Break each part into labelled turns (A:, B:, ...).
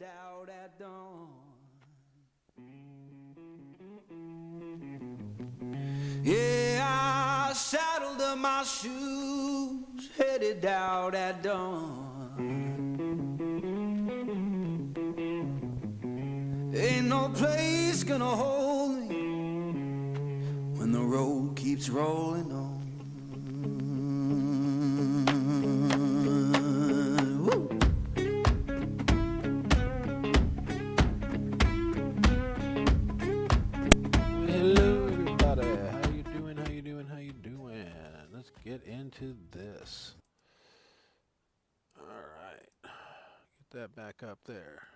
A: headed out at dawn. Yeah, I saddled up my shoes, headed out at dawn. Ain't no place gonna hold me when the road keeps rolling on. Woo.
B: Hello everybody, how you doing, how you doing, how you doing? Let's get into this. Alright, get that back up there.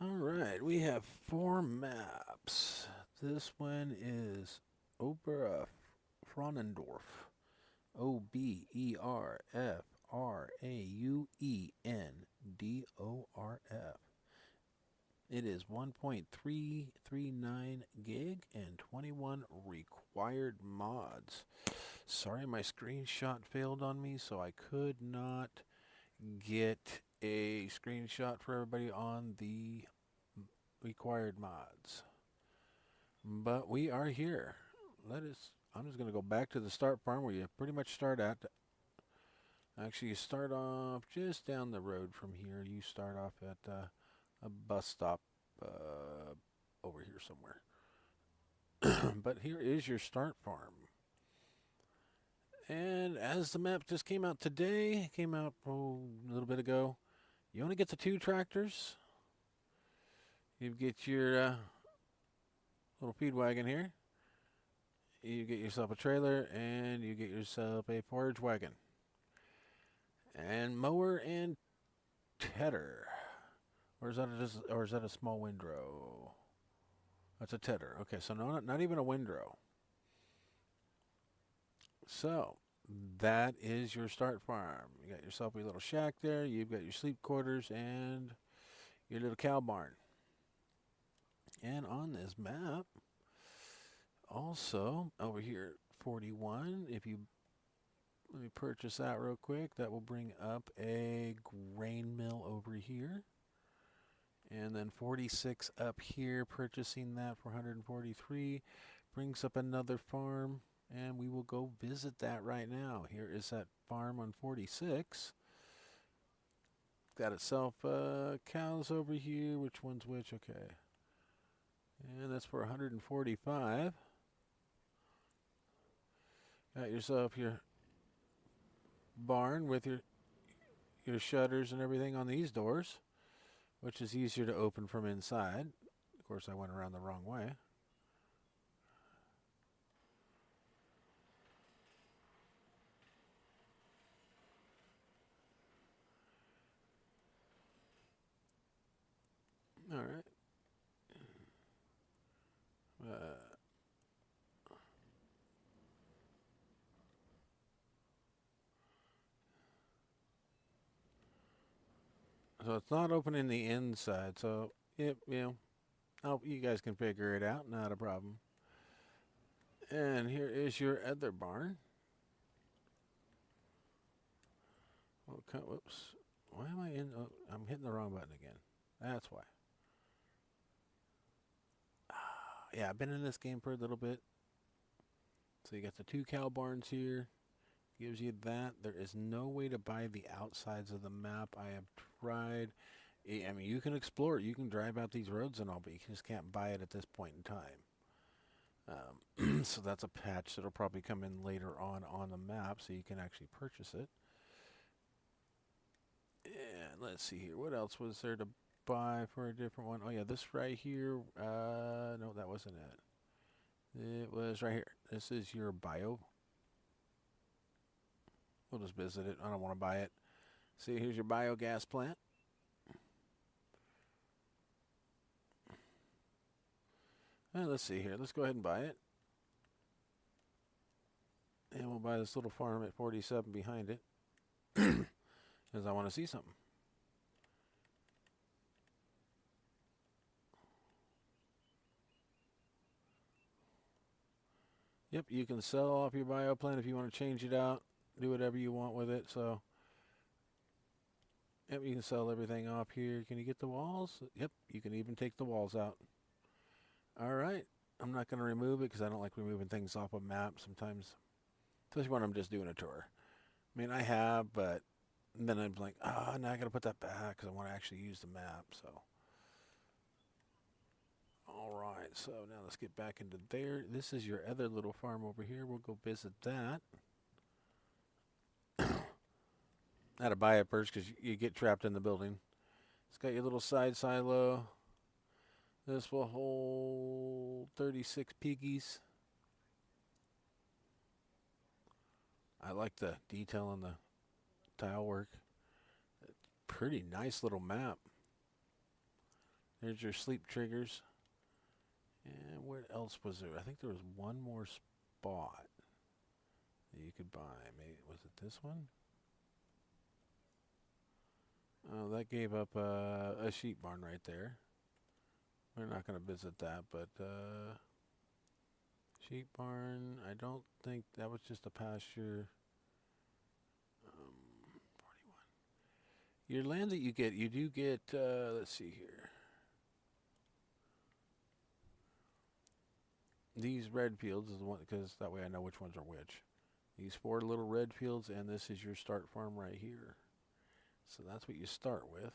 B: Alright, we have 4 maps. This one is Oberfraunendorf. Oberfraunendorf. It is 1.339 gig and 21 required mods. Sorry, my screenshot failed on me, so I could not get a screenshot for everybody on the required mods. But we are here. I'm just going to go back to the start farm where you pretty much start at. Actually, you start off just down the road from here. You start off at a bus stop over here somewhere. But here is your start farm. And as the map just came out today, a little bit ago, you only get the 2 tractors. You get your little feed wagon here. You get yourself a trailer, and you get yourself a forage wagon. And mower and tedder. Or is that a small windrow? That's a tedder. Okay, so not even a windrow. So that is your start farm. You got yourself a little shack there. You've got your sleep quarters and your little cow barn. And on this map, also over here, 41. Let me purchase that real quick. That will bring up a grain mill over here. And then 46 up here, purchasing that for 143, brings up another farm, and we will go visit that right now. Here is that farm on 46. Got itself cows over here. Which one's which? Okay. And that's for 145. Got yourself your barn with your shutters and everything on these doors, which is easier to open from inside. Of course, I went around the wrong way. All right. So it's not opening the inside. So, you guys can figure it out. Not a problem. And here is your other barn. Okay, whoops. Why am I in? Oh, I'm hitting the wrong button again. That's why. Yeah, I've been in this game for a little bit. So you got the 2 cow barns here. Gives you that. There is no way to buy the outsides of the map. I have tried. I mean, you can explore it. You can drive out these roads and all, but you just can't buy it at this point in time. So that's a patch that'll probably come in later on the map, so you can actually purchase it. And let's see here. What else was there to buy for a different one? Oh, yeah, this right here. No, that wasn't it. It was right here. This is your bio. We'll just visit it. I don't want to buy it. See, here's your biogas plant. Let's see here. Let's go ahead and buy it. And we'll buy this little farm at 47 behind it. Because I want to see something. Yep, you can sell off your bio plant if you want to change it out. Do whatever you want with it. So Yep, you can sell everything off here. Can you get the walls? Yep, you can even take the walls out. All right. I'm not going to remove it because I don't like removing things off a map sometimes, especially when I'm just doing a tour. I mean, I have, but then I'm like, now I got to put that back because I want to actually use the map. So, all right. So now let's get back into there. This is your other little farm over here. We'll go visit that. I had to buy it first because you get trapped in the building. It's got your little side silo. This will hold 36 piggies. I like the detail on the tile work. Pretty nice little map. There's your sleep triggers. And what else was there? I think there was one more spot that you could buy. Maybe was it this one? Oh, that gave up a sheep barn right there. We're not going to visit that, but sheep barn, I don't think that was just a pasture. 41. Your land that you do get, let's see here. These red fields is the one, because that way I know which ones are which. These 4 little red fields, and this is your start farm right here. So that's what you start with.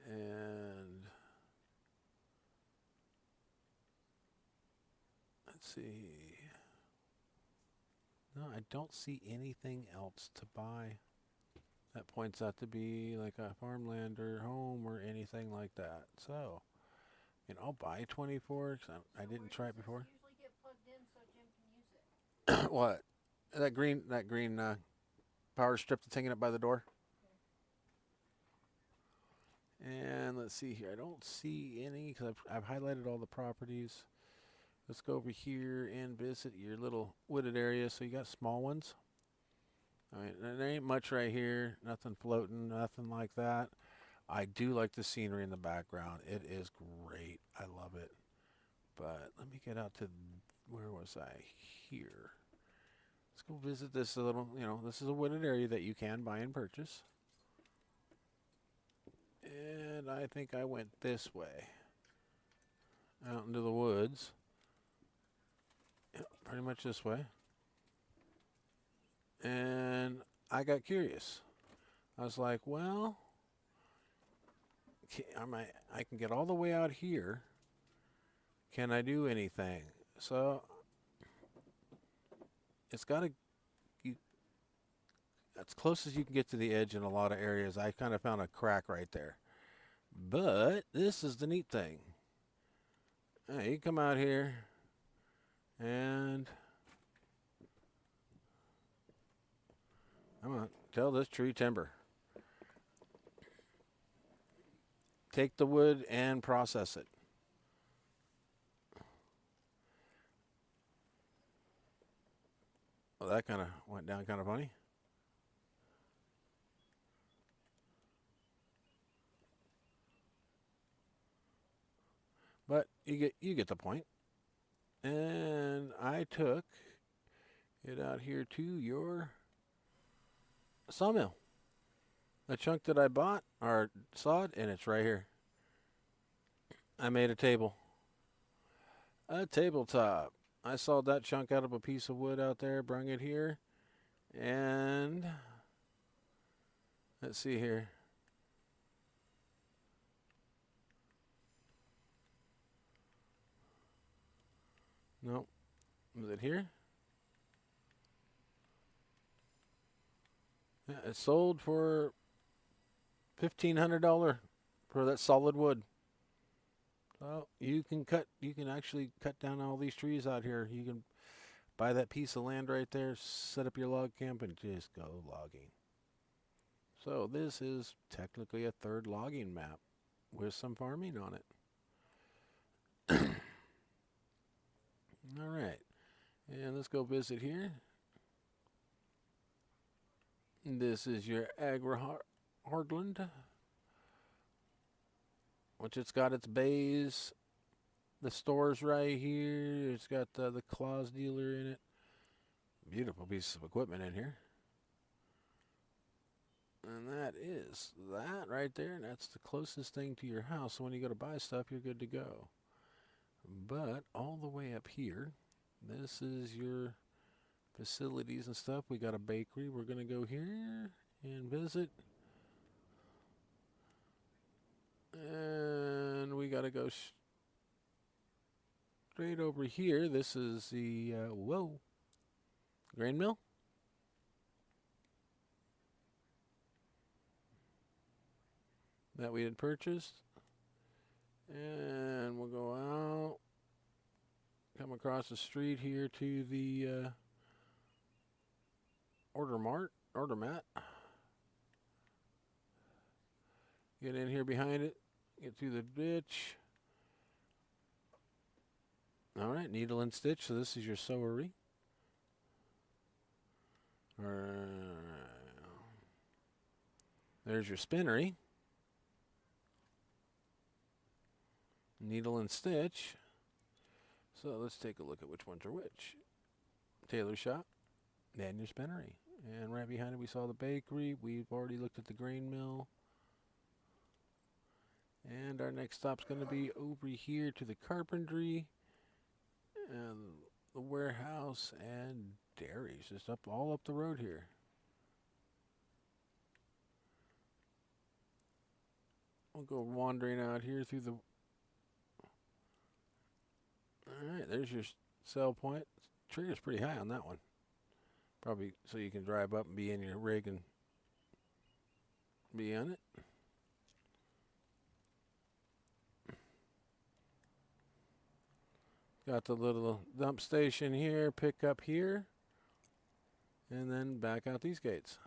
B: And let's see. No, I don't see anything else to buy that points out to be like a farmland or home or anything like that. So, I'll buy 24 because I didn't try it before.
C: Usually get plugged in so Jim can use it.
B: What? That green power strip that's hanging up by the door. And let's see here. I don't see any because I've highlighted all the properties. Let's go over here and visit your little wooded area. So you got small ones. I mean, there ain't much right here. Nothing floating, nothing like that. I do like the scenery in the background. It is great. I love it. But let me get out to, where was I? Here. Let's go visit this little, this is a wooded area that you can buy and purchase. And I think I went this way. Out into the woods. Yep, pretty much this way. And I got curious. I was like, well, I can get all the way out here. Can I do anything? So it's got to, as close as you can get to the edge in a lot of areas. I kind of found a crack right there. But this is the neat thing. You come out here and I'm going to tell this tree timber. Take the wood and process it. Well, that kind of went down kind of funny. But you get the point. And I took it out here to your sawmill. The chunk that I bought or sawed, and it's right here. I made a table. A tabletop. I sawed that chunk out of a piece of wood out there, brung it here, and let's see here. Nope. Was it here? Yeah, it sold for $1,500 for that solid wood. So you can actually cut down all these trees out here. You can buy that piece of land right there, set up your log camp, and just go logging. So this is technically a third logging map with some farming on it. All right, and let's go visit here. This is your Agri-Heartland, which it's got its bays, the stores right here. It's got the Claus dealer in it. Beautiful piece of equipment in here. And that is that right there, and that's the closest thing to your house. So when you go to buy stuff, you're good to go. But all the way up here, this is your facilities and stuff. We got a bakery. We're going to go here and visit. And we got to go straight over here. This is the, grain mill. That we had purchased. And we'll go out, come across the street here to the order mat. Get in here behind it, get through the ditch. All right, needle and stitch. So this is your sewery. There's your spinnery. Needle and stitch. So let's take a look at which ones are which. Tailor shop, then your spinnery. And right behind it we saw the bakery. We've already looked at the grain mill. And our next stop's going to be over here to the carpentry and the warehouse and dairies. Just all up the road here. We'll go wandering out here through the... Alright, there's your sell point. Trigger's pretty high on that one. Probably so you can drive up and be in your rig and be on it. Got the little dump station here, pick up here, and then back out these gates.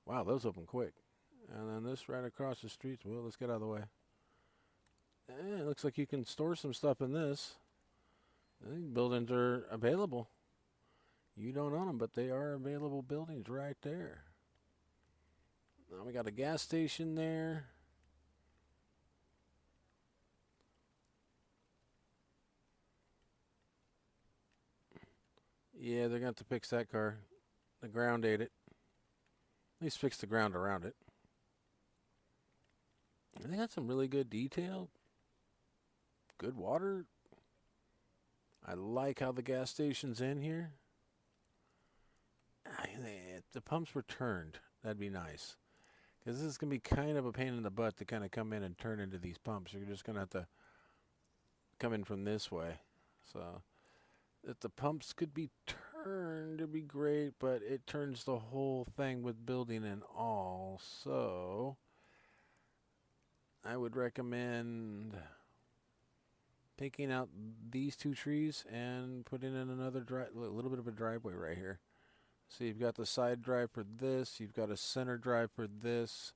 B: Wow, those open quick. And then this right across the street. Well, let's get out of the way. And it looks like you can store some stuff in this. Buildings are available. You don't own them, but they are available buildings right there. Now we got a gas station there. Yeah, they're going to have to fix that car. The ground ate it. At least fix the ground around it. And they got some really good detail. Good water. I like how the gas station's in here. If the pumps were turned, that'd be nice. Because this is going to be kind of a pain in the butt to kind of come in and turn into these pumps. You're just going to have to come in from this way. So if the pumps could be turned, it'd be great. But it turns the whole thing with building and all. So I would recommend taking out these two trees and putting in another little bit of a driveway right here. So you've got the side drive for this. You've got a center drive for this.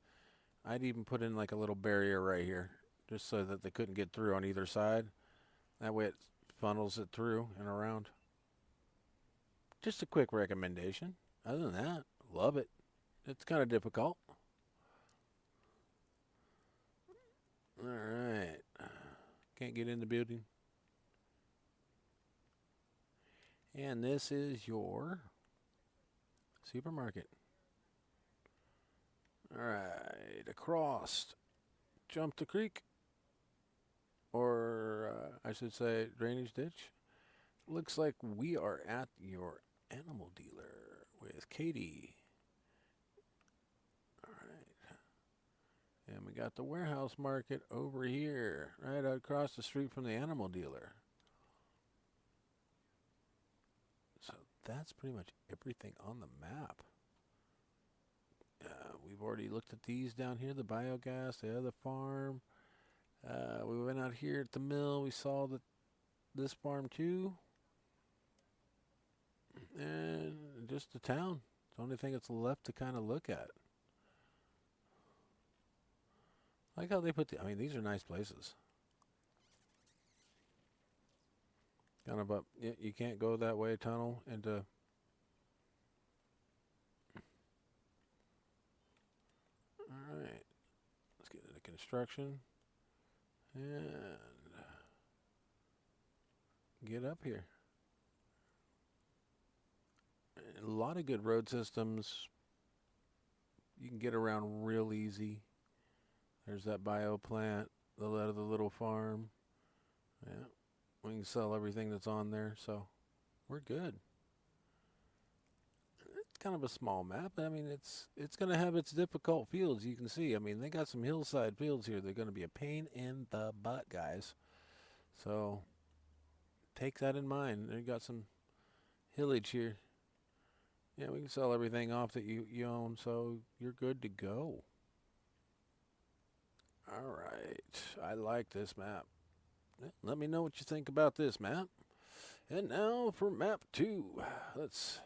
B: I'd even put in like a little barrier right here, just so that they couldn't get through on either side. That way it funnels it through and around. Just a quick recommendation. Other than that, love it. It's kind of difficult. All right. Can't get in the building. And this is your supermarket. All right, across, jump the creek, or I should say drainage ditch. Looks like we are at your animal dealer with Katie. All right. And we got the warehouse market over here, right across the street from the animal dealer. So that's pretty much everything on the map. We've already looked at these down here, the biogas, the other farm. We went out here at the mill. We saw this farm too. And just the town. It's the only thing that's left to kind of look at. I like how they put I mean, these are nice places. Kind of up. You can't go that way, tunnel into. All right. Let's get into construction. And get up here. A lot of good road systems. You can get around real easy. There's that bio plant, the little farm. Yeah, we can sell everything that's on there, so we're good. It's kind of a small map. I mean, it's going to have its difficult fields. You can see. I mean, they got some hillside fields here. They're going to be a pain in the butt, guys. So take that in mind. They got some hillage here. Yeah, we can sell everything off that you own, so you're good to go. All right. I like this map. Let me know what you think about this map. And now for map 2. Let's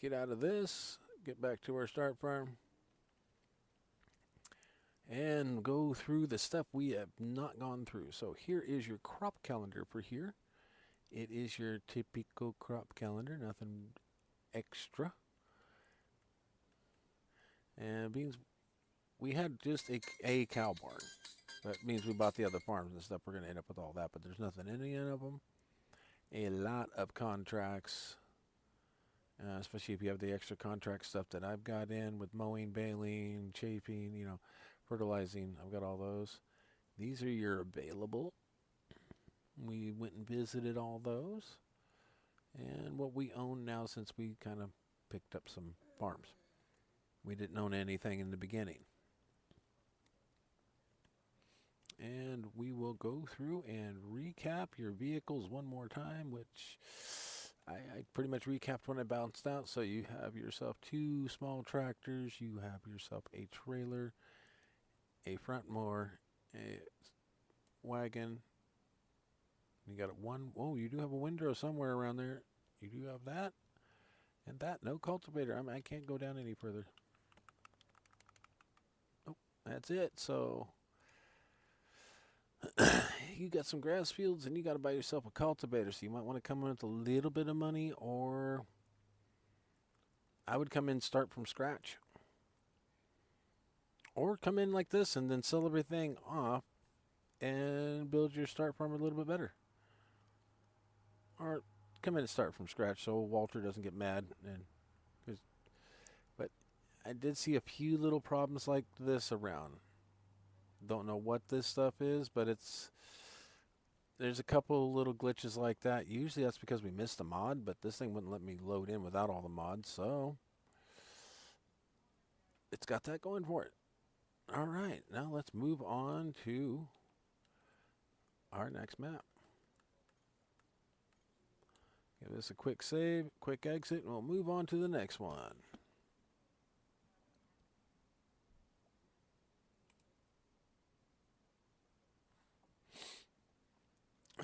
B: get out of this, get back to our start farm, and go through the stuff we have not gone through. So here is your crop calendar for here. It is your typical crop calendar, nothing extra. And it means we had just a cow barn. That means we bought the other farms and stuff. We're going to end up with all that, but there's nothing in any of them. A lot of contracts, especially if you have the extra contract stuff that I've got in with mowing, baling, chafing, fertilizing. I've got all those. These are your available. We went and visited all those. And what we own now, since we kind of picked up some farms. We didn't own anything in the beginning. And we will go through and recap your vehicles one more time, which I pretty much recapped when I bounced out. So you have yourself 2 small tractors, you have yourself a trailer, a front mower, a wagon. You got oh, you do have a windrow somewhere around there. You do have that and that. No cultivator. I can't go down any further. Oh, that's it. So you got some grass fields and you got to buy yourself a cultivator. So you might want to come in with a little bit of money, or I would come in and start from scratch. Or come in like this and then sell everything off and build your start farm a little bit better. Or come in and start from scratch so Walter doesn't get mad. But I did see a few little problems like this around. Don't know what this stuff is, but there's a couple little glitches like that. Usually that's because we missed a mod, but this thing wouldn't let me load in without all the mods, so it's got that going for it. All right, now let's move on to our next map. Give this a quick save, quick exit, and we'll move on to the next one.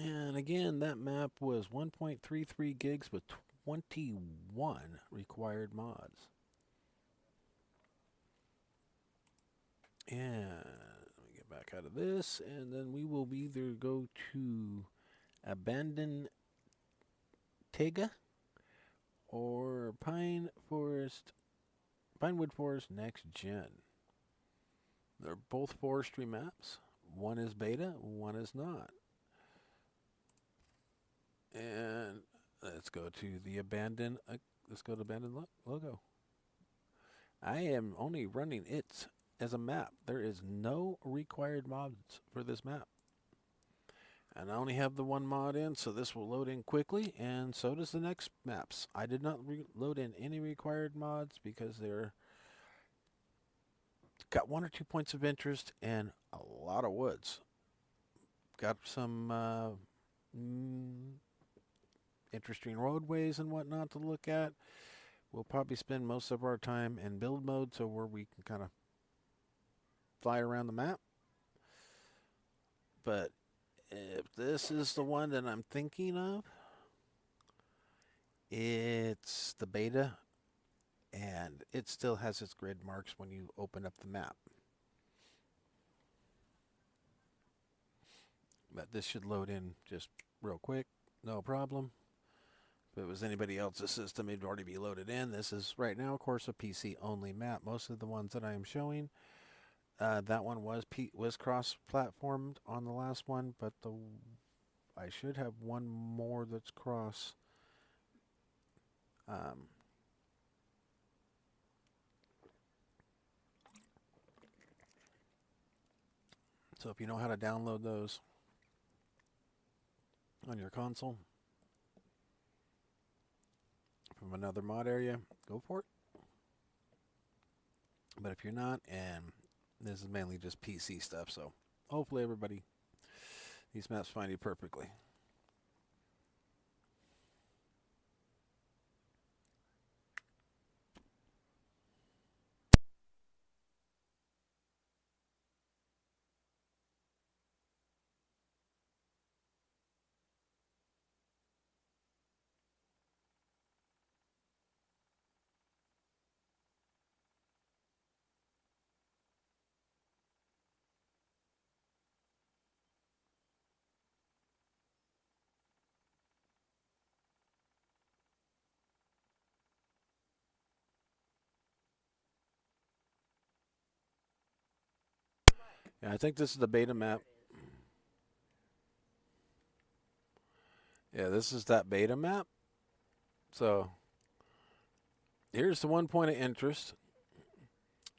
B: And again, that map was 1.33 gigs with 21 required mods. And let me get back out of this, and then we will either go to Abandon Tega or Pinewood Forest Next Gen. They're both forestry maps. One is beta, one is not. And let's go to the Abandon. Let's go to Abandon logo. I am only running it as a map. There is no required mods for this map. And I only have the one mod in, so this will load in quickly, and so does the next maps. I did not load in any required mods because they're got 1 or 2 points of interest and a lot of woods. Got some interesting roadways and whatnot to look at. We'll probably spend most of our time in build mode, so where we can kind of fly around the map. But if this is the one that I'm thinking of, it's the beta, and it still has its grid marks when you open up the map. But this should load in just real quick, no problem. If it was anybody else's system, it'd already be loaded in. This is right now, of course, a PC only map. Most of the ones that I am showing, that one was cross-platformed on the last one, but I should have one more that's cross. So if you know how to download those on your console from another mod area, go for it. But if you're not, and this is mainly just PC stuff, so hopefully everybody, these maps find you perfectly. Yeah, I think this is the beta map. Yeah, this is that beta map. So here's the one point of interest.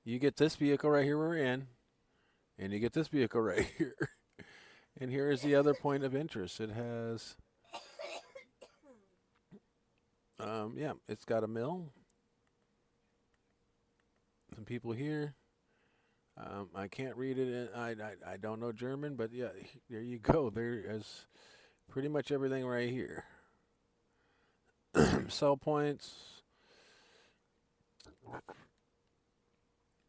B: You get this vehicle right here we're in, and you get this vehicle right here. And here is the other point of interest. It has, yeah, it's got a mill. Some people here. I can't read it. I don't know German, but yeah, there you go. There is pretty much everything right here. Sell points.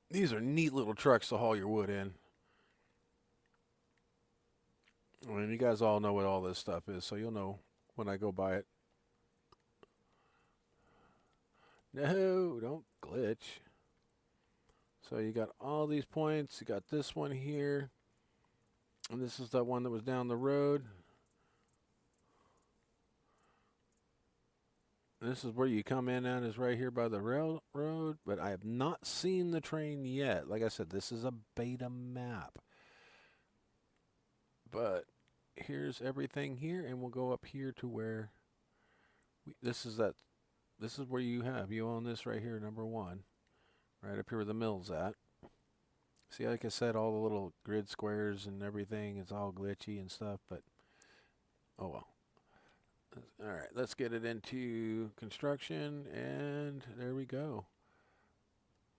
B: These are neat little trucks to haul your wood in. I mean, you guys all know what all this stuff is, so you'll know when I go buy it. No, don't glitch. So you got all these points. You got this one here. And this is the one that was down the road. This is where you come in at, is right here by the railroad. But I have not seen the train yet. Like I said, this is a beta map. But here's everything here. And we'll go up here to where... This is where you own this right here, number 1. Right up here where the mill's at. See, like I said, all the little grid squares and everything is all glitchy and stuff, but oh well. All right, let's get it into construction, and there we go.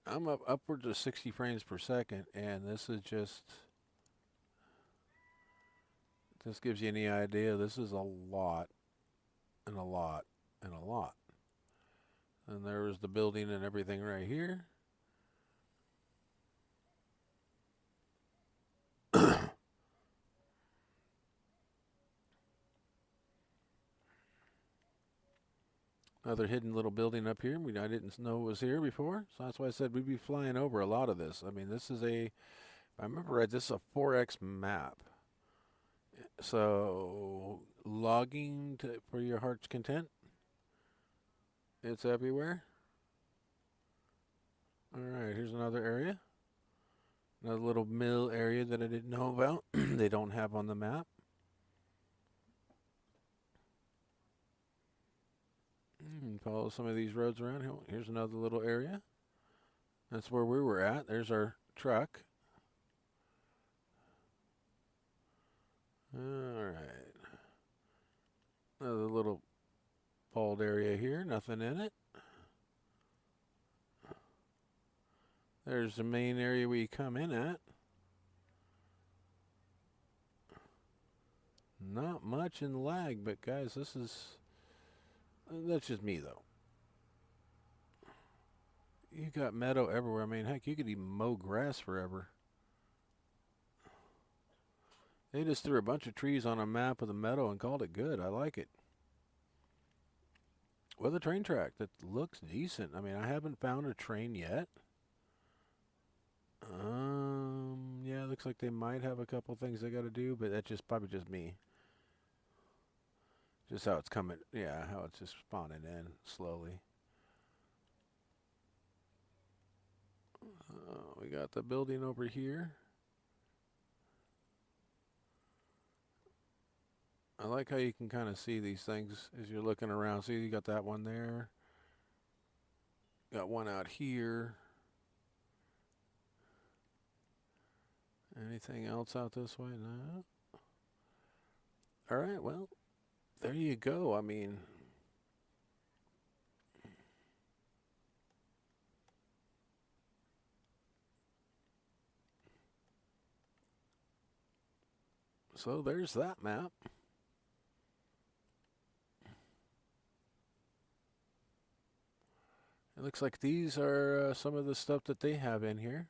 B: I'm up upwards of 60 frames per second, and this is just, this gives you any idea. This is a lot, and a lot, and a lot. And there's the building and everything right here. Another hidden little building up here. I didn't know it was here before, so that's why I said we'd be flying over a lot of this. I mean, this is if I remember right, this is a 4X map. So, logging for your heart's content. It's everywhere. Alright, here's another area. Another little mill area that I didn't know about. They don't have on the map. Follow some of these roads around. Here's another little area. That's where we were at. There's our truck. Alright. Another little bald area here. Nothing in it. There's the main area we come in at. Not much in lag, but guys, that's just me though. You got meadow everywhere. I mean, heck, you could even mow grass forever. They just threw a bunch of trees on a map of the meadow and called it good. I like it. With a train track that looks decent. I mean, I haven't found a train yet. Yeah, looks like they might have a couple things they got to do, but that's probably just me. Just how it's coming. Yeah, how it's just spawning in slowly. We got the building over here. I like how you can kind of see these things as you're looking around. See, you got that one there. Got one out here. Anything else out this way? No. All right, well, there you go. I mean, so there's that map. It looks like these are some of the stuff that they have in here.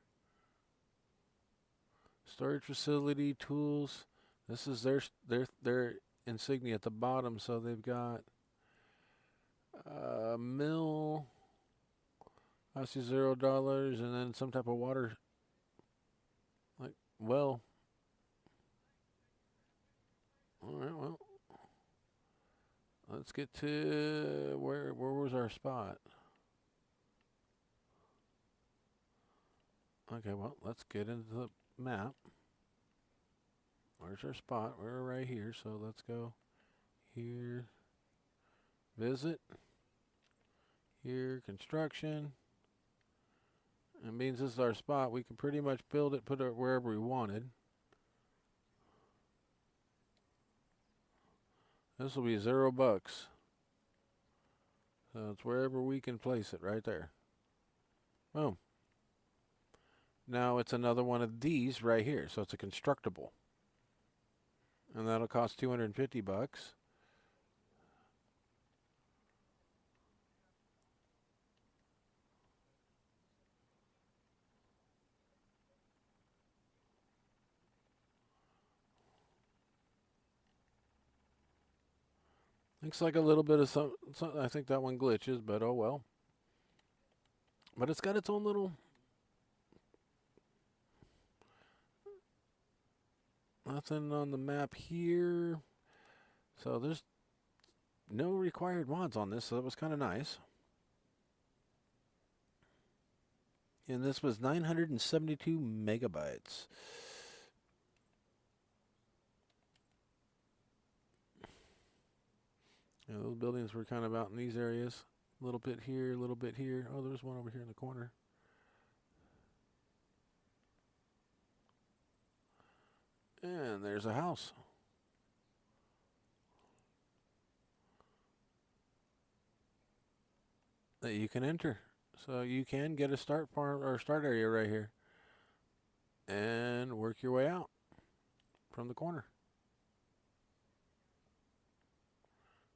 B: Storage facility, tools. This is their insignia at the bottom. So they've got mill, I see $0, and then some type of water, like well. All right, well, let's get to where was our spot? Okay, well, let's get into the map. Where's our spot? We're right here, so let's go here. Visit. Here, construction. It means this is our spot. We can pretty much build it, put it wherever we wanted. This will be $0. So it's wherever we can place it right there. Boom. Now it's another one of these right here. So it's a constructible. And that'll cost $250. Looks like a little bit of some. I think that one glitches, but oh well. But it's got its own little. Nothing on the map here. So there's no required mods on this, so that was kind of nice. And this was 972 megabytes. Yeah, those buildings were kind of out in these areas. A little bit here, a little bit here. Oh, there's one over here in the corner. And there's a house. That you can enter. So you can get a start farm or start area right here. And work your way out from the corner.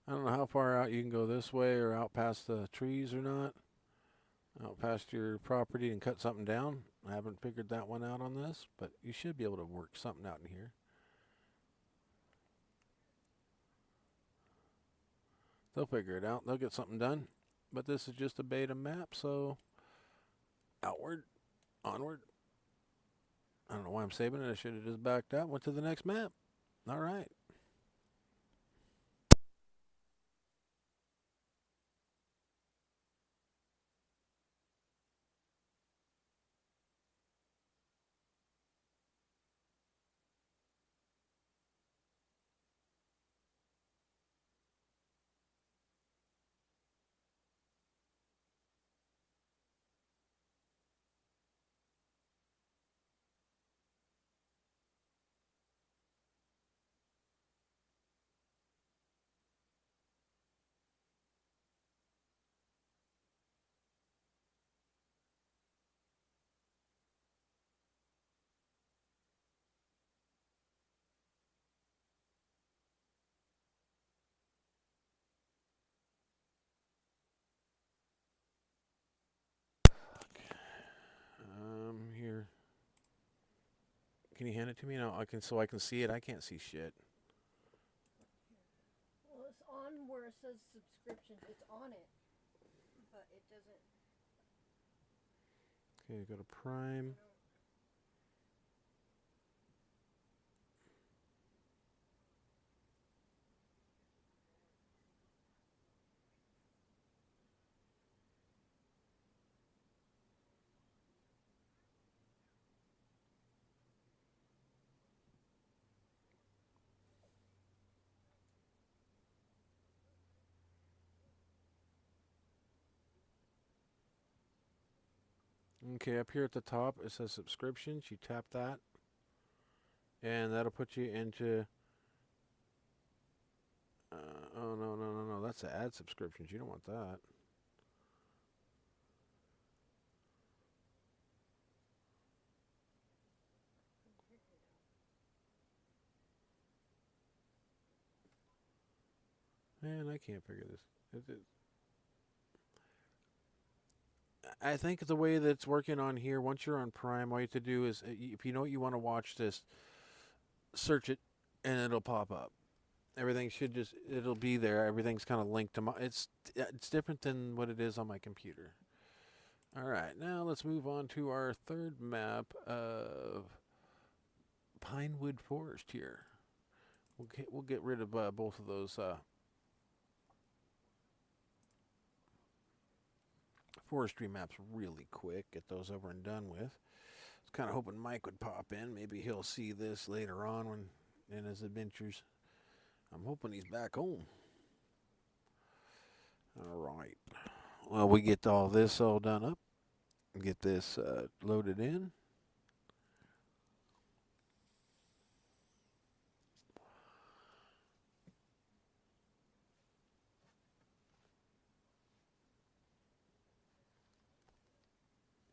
B: I don't know how far out you can go this way or out past the trees or not. Out past your property and cut something down. I haven't figured that one out on this, but you should be able to work something out in here. They'll figure it out. They'll get something done. But this is just a beta map, so outward, onward. I don't know why I'm saving it. I should have just backed out, went to the next map. All right. Here. Can you hand it to me? No, so I can see it. I can't see shit.
C: Well, it's on where it says subscriptions. It's on it, but it doesn't.
B: Okay, go to Prime. Okay, up here at the top it says subscriptions. You tap that. And that'll put you into. Oh, no, no, no, no. That's the ad subscriptions. You don't want that. Man, I can't figure this. I think the way that it's working on here, once you're on Prime, all you have to do is, if you know what you want to watch, this search it, and it'll pop up. Everything should it'll be there. Everything's kind of linked to my. It's different than what it is on my computer. All right, now let's move on to our third map of Pinewood Forest here. We'll get rid of both of those forestry maps really quick. Get those over and done with. I was kind of hoping Mike would pop in. Maybe he'll see this later on when in his adventures. I'm hoping he's back home. All right. Well, we get all this all done up. Get this loaded in.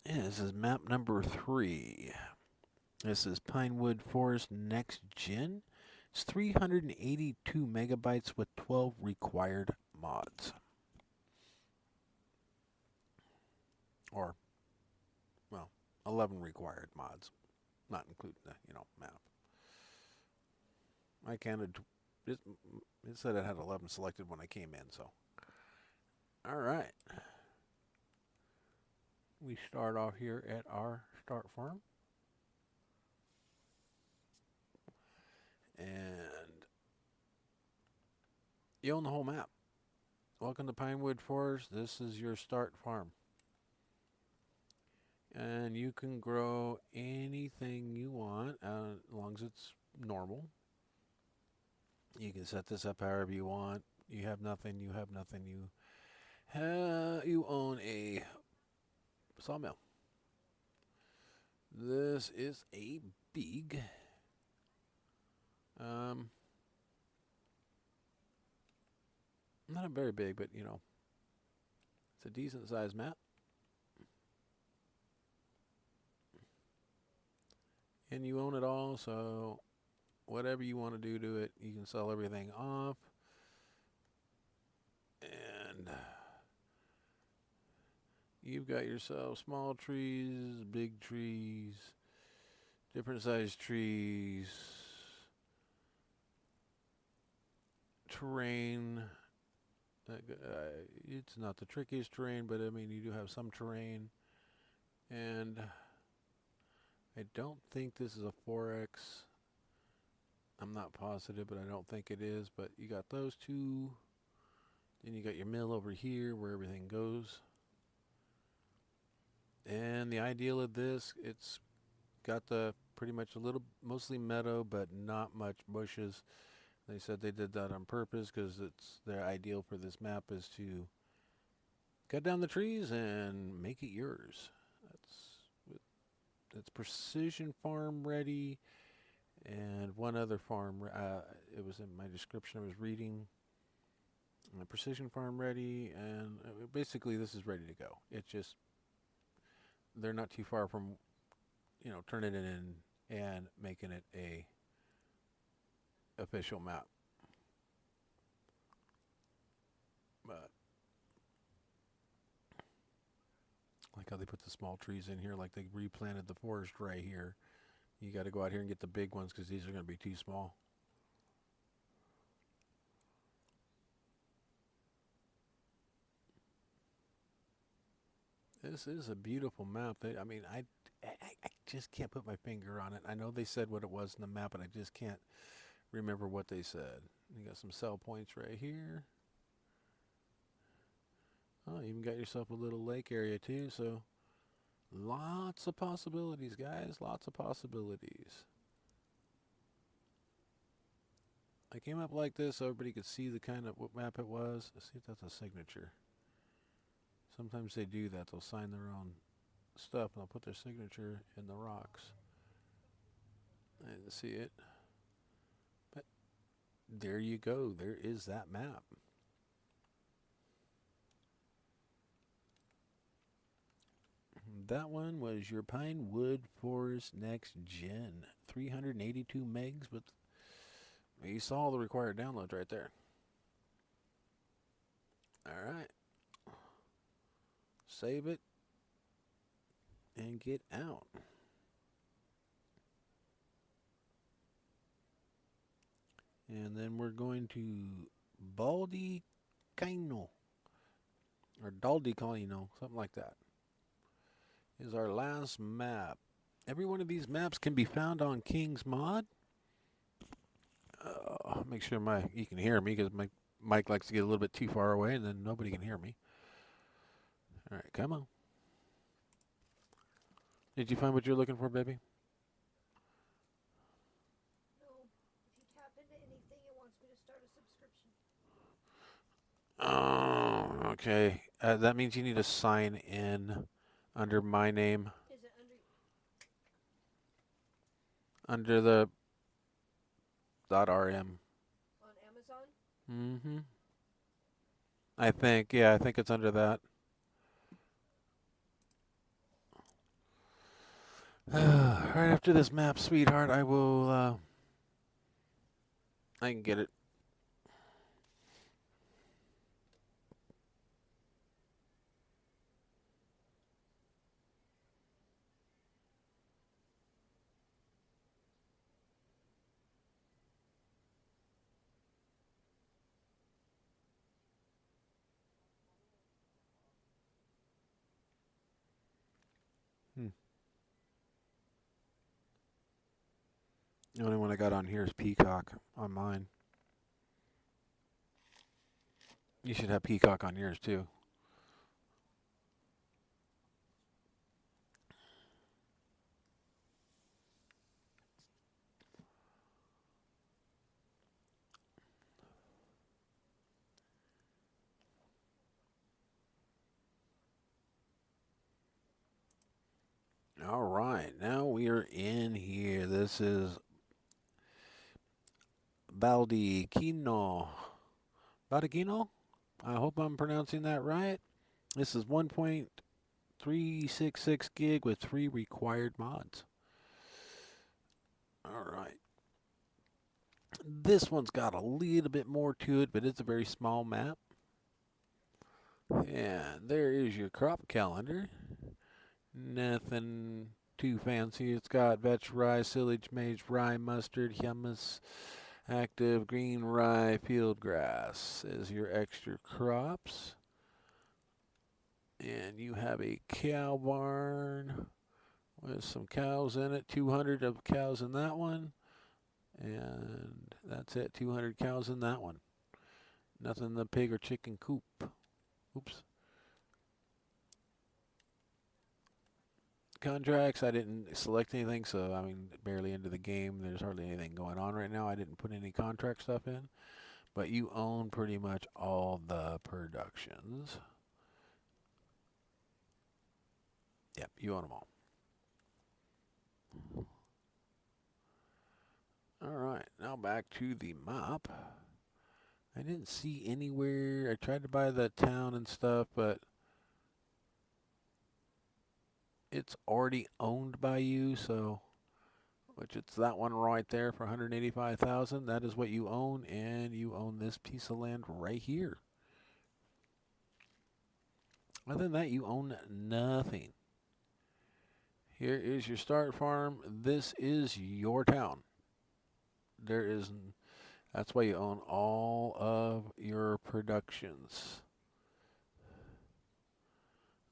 B: Yeah, this is map number 3. This is Pinewood Forest Next Gen. It's 382 megabytes with 12 required mods. Or, well, 11 required mods, not including the, map. I counted, it said it had 11 selected when I came in, so. All right. We start off here at our start farm. And you own the whole map. Welcome to Pinewood Forest. This is your start farm. And you can grow anything you want as long as it's normal. You can set this up however you want. You have nothing, you have nothing. You own a sawmill. This is a big not a very big, but it's a decent sized map. And you own it all, so whatever you want to do to it, you can sell everything off. And you've got yourself small trees, big trees, different sized trees, terrain. It's not the trickiest terrain, but I mean, you do have some terrain. And I don't think this is a 4X. I'm not positive, but I don't think it is. But you got those two. Then you got your mill over here where everything goes. And the ideal of this, it's got the pretty much mostly meadow, but not much bushes. They said they did that on purpose because it's their ideal for this map is to cut down the trees and make it yours. It's precision farm ready, and one other farm. It was in my description I was reading. Precision farm ready, and basically this is ready to go. It's just they're not too far from, turning it in and making it a official map. But like how they put the small trees in here, like they replanted the forest right here. You got to go out here and get the big ones because these are going to be too small. This is a beautiful map. I just can't put my finger on it. I know they said what it was in the map, but I just can't remember what they said. You got some sell points right here. Oh, you even got yourself a little lake area too, so lots of possibilities, guys. Lots of possibilities. I came up like this so everybody could see the kind of what map it was. Let's see if that's a signature. Sometimes they do that. They'll sign their own stuff and they'll put their signature in the rocks. I didn't see it. But there you go. There is that map. That one was your Pinewood Forest Next Gen. 382 megs, but you saw the required downloads right there. Alright. Save it and get out. And then we're going to Baldicino. Or Daldicino, something like that. Is our last map. Every one of these maps can be found on King's Mod. Make sure you can hear me, because my mic likes to get a little bit too far away and then nobody can hear me. Alright, come on. Did you find what you're looking for, baby?
C: No. If you tap into anything, it wants me to start a subscription.
B: Oh, okay. That means you need to sign in under my name.
C: Is it
B: Under the .rm.
C: on Amazon?
B: Mm-hmm. I think it's under that. Right after this map, sweetheart, I will, I can get it. The only one I got on here is Peacock on mine. You should have Peacock on yours too. All right, now we are in here. This is Baldicino. Baldicino? I hope I'm pronouncing that right. This is 1.366 gig with 3 required mods. All right. This one's got a little bit more to it, but it's a very small map. And there is your crop calendar. Nothing too fancy. It's got vetch, rye, silage, maize, rye, mustard, hummus, active, green rye, field grass as your extra crops. And you have a cow barn with some cows in it. 200 of cows in that one. And that's it. 200 cows in that one. Nothing in the pig or chicken coop. Oops. Contracts, I didn't select anything, so I mean, barely into the game. There's hardly anything going on right now. I didn't put any contract stuff in, but you own pretty much all the productions. Yep, you own them all. All right, now back to the map. I didn't see anywhere. I tried to buy the town and stuff, but it's already owned by you, so which it's that one right there for 185,000. That is what you own, and you own this piece of land right here. Other than that, you own nothing. Here is your start farm. This is your town. That's why you own all of your productions.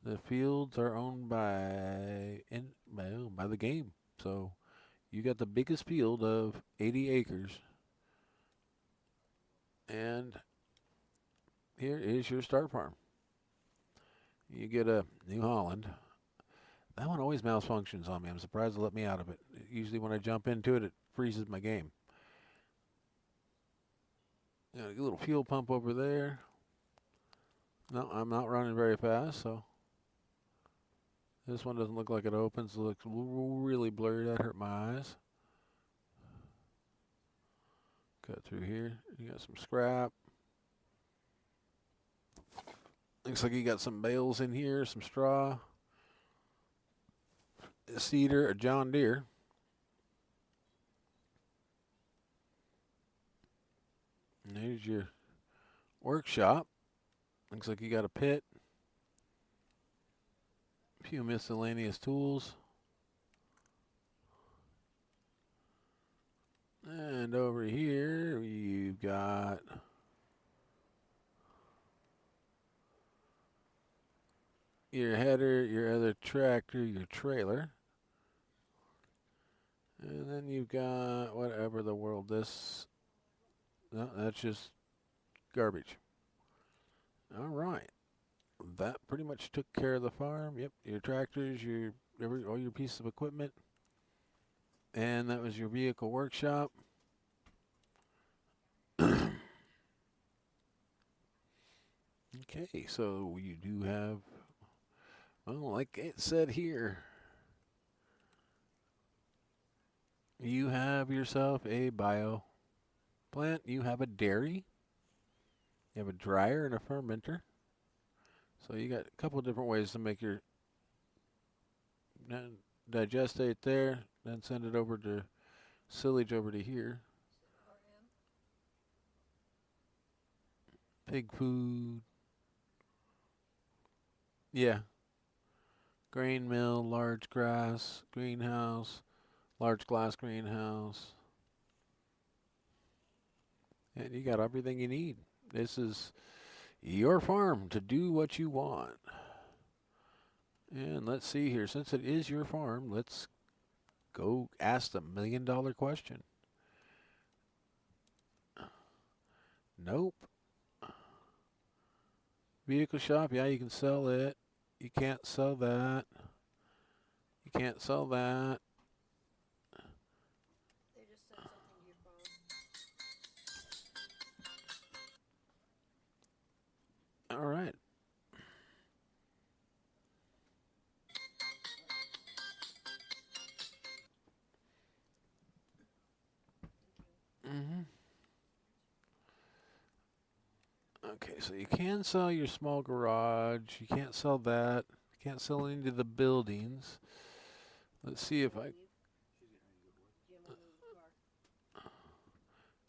B: The fields are owned by the game. So you got the biggest field of 80 acres. And here is your start farm. You get a New Holland. That one always malfunctions on me. I'm surprised it let me out of it. Usually when I jump into it, it freezes my game. Got a little fuel pump over there. No, I'm not running very fast, so this one doesn't look like it opens. It looks really blurry. That hurt my eyes. cut through here. You got some scrap. Looks like you got some bales in here, some straw, a cedar, a John Deere. And there's your workshop. Looks like you got a pit, a few miscellaneous tools. And over here, you've got your header, your other tractor, your trailer. And then you've got whatever the world this. No, that's just garbage. All right. That pretty much took care of the farm. Yep, your tractors, all your pieces of equipment. And that was your vehicle workshop. Okay, so you do have, well, like it said here, you have yourself a bio plant. You have a dairy. You have a dryer and a fermenter. So you got a couple of different ways to make your digestate there, then send it over to silage over to here. Pig food. Yeah. Grain mill, large grass, greenhouse, large glass greenhouse. And you got everything you need. This is your farm to do what you want. And let's see here. Since it is your farm, let's go ask the $1 million question. Nope. Vehicle shop, yeah, you can sell it. You can't sell that. You can't sell that.
C: They just sent something to your phone.
B: All right. Okay, so you can sell your small garage. You can't sell that. You can't sell any of the buildings. Let's see if I...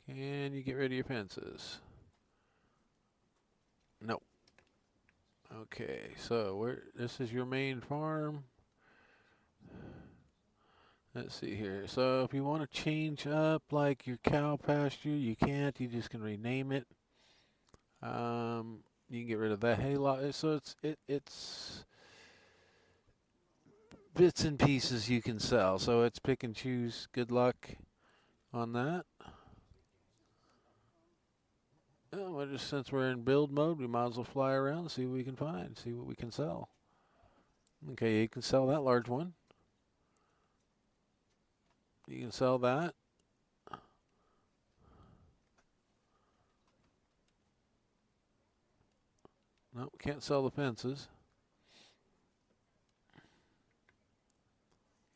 B: Can you get rid of your fences? No. Okay, so this is your main farm. Let's see here. So if you want to change up like your cow pasture, you can't. You just can rename it. You can get rid of that hay lot. So it's bits and pieces you can sell. So it's pick and choose. Good luck on that. Well, just since we're in build mode, we might as well fly around and see what we can find, see what we can sell. Okay, you can sell that large one. You can sell that. No, can't sell the fences.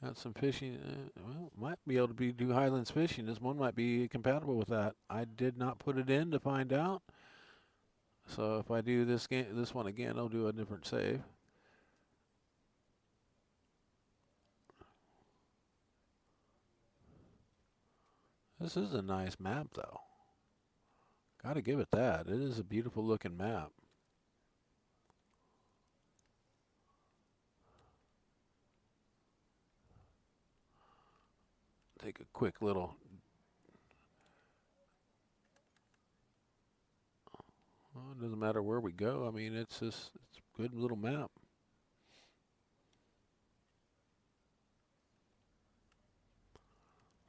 B: Got some fishing. Well, might be able to do Highlands fishing. This one might be compatible with that. I did not put it in to find out. So if I do this one again, I'll do a different save. This is a nice map, though. Gotta give it that. It is a beautiful looking map. Take a quick little... Well, it doesn't matter where we go. I mean, it's a good little map.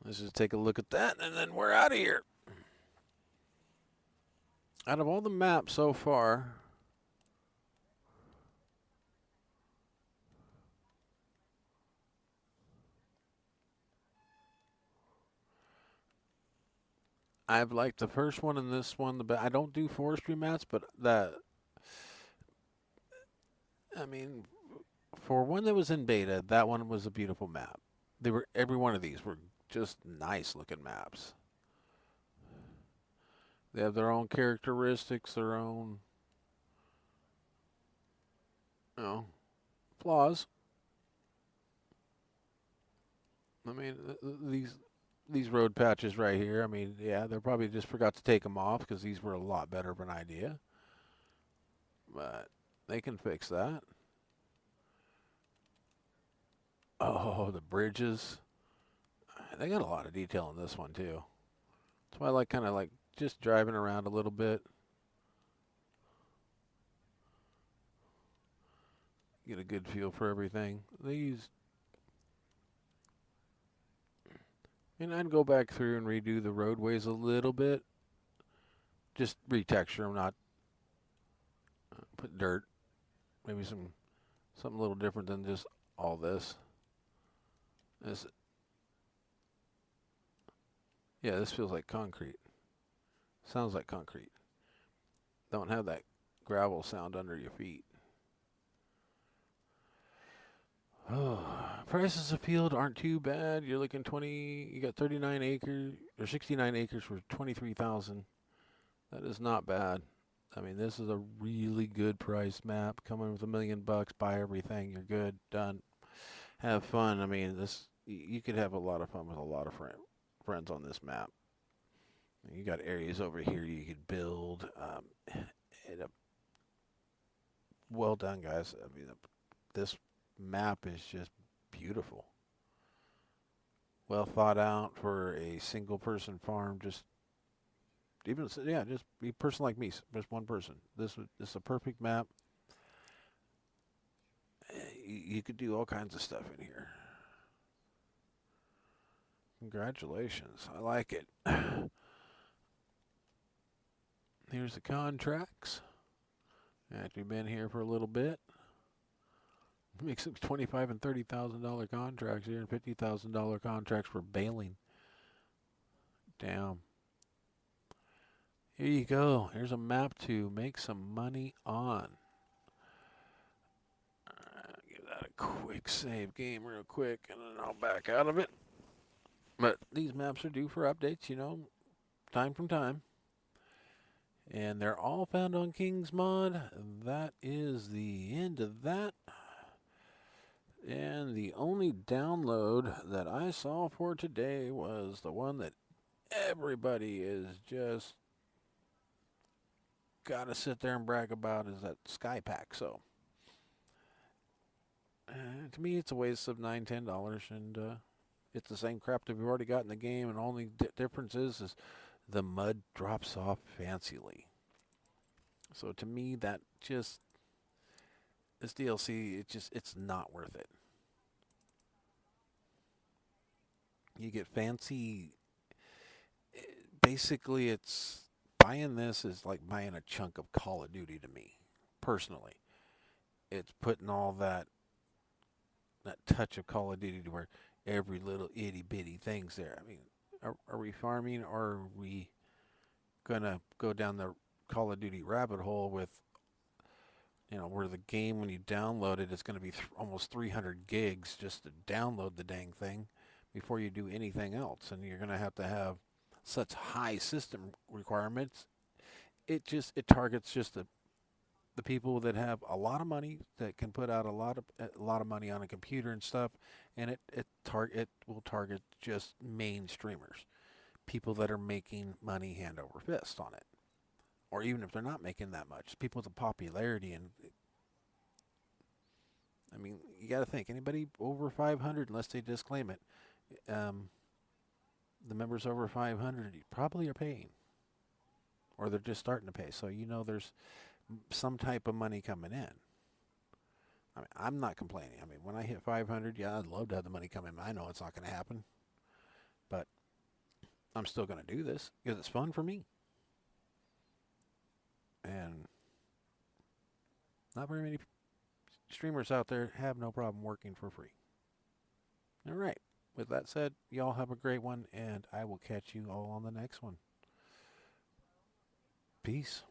B: Let's just take a look at that, and then we're out of here. Out of all the maps so far, I've liked the first one and this one. I don't do forestry maps, but I mean, for one that was in beta, that one was a beautiful map. Every one of these were just nice looking maps. They have their own characteristics, their own, you know, flaws. I mean, these road patches right here. I mean, yeah, they probably just forgot to take them off because these were a lot better of an idea. But they can fix that. Oh, the bridges. They got a lot of detail in this one too. That's why I like kind of like just driving around a little bit. Get a good feel for everything. These, and I'd go back through and redo the roadways a little bit. Just retexture them, not put dirt. Maybe something a little different than just all this. Yeah, this feels like concrete. Sounds like concrete. Don't have that gravel sound under your feet. Oh, prices of field aren't too bad. You're looking you got 39 acres or 69 acres for 23,000. That is not bad. I mean, this is a really good price map. Coming with $1 million, buy everything. You're good, done. Have fun. I mean, you could have a lot of fun with a lot of friends on this map. You got areas over here you could build. Well done, guys. I mean, this map is just beautiful. Well thought out for a single person farm. Just be a person like me, just one person. This is a perfect map. You could do all kinds of stuff in here. Congratulations. I like it. Here's the contracts. After you've been here for a little bit. Make some $25,000 and $30,000 contracts here and $50,000 contracts for baling. Damn. Here you go. Here's a map to make some money on. Give that a quick save game real quick and then I'll back out of it. But these maps are due for updates, time from time. And they're all found on King's Mod. That is the end of that. And the only download that I saw for today was the one that everybody is just gotta sit there and brag about, is that Sky Pack. So to me, it's a waste of $9-10, and it's the same crap that we've already got in the game. And only difference is the mud drops off fancily. So to me, that just this DLC, it's not worth it. You get fancy. Basically, it's buying this is like buying a chunk of Call of Duty to me, personally. It's putting all that touch of Call of Duty to where every little itty bitty thing's there. I mean, are we farming, or are we gonna go down the Call of Duty rabbit hole with, where the game, when you download it, it's going to be almost 300 gigs just to download the dang thing before you do anything else, and you're going to have such high system requirements. It targets just the people that have a lot of money, that can put out a lot of money on a computer and stuff, and it will target just mainstreamers, people that are making money hand over fist on it. Or even if they're not making that much, people with the popularity. And I mean, you got to think, anybody over 500, unless they disclaim it, the members over 500 probably are paying, or they're just starting to pay. So there's some type of money coming in. I mean, I'm not complaining. I mean, when I hit 500, yeah, I'd love to have the money come in. I know it's not going to happen, but I'm still going to do this because it's fun for me. And not very many streamers out there have no problem working for free. All right. With that said, y'all have a great one, and I will catch you all on the next one. Peace.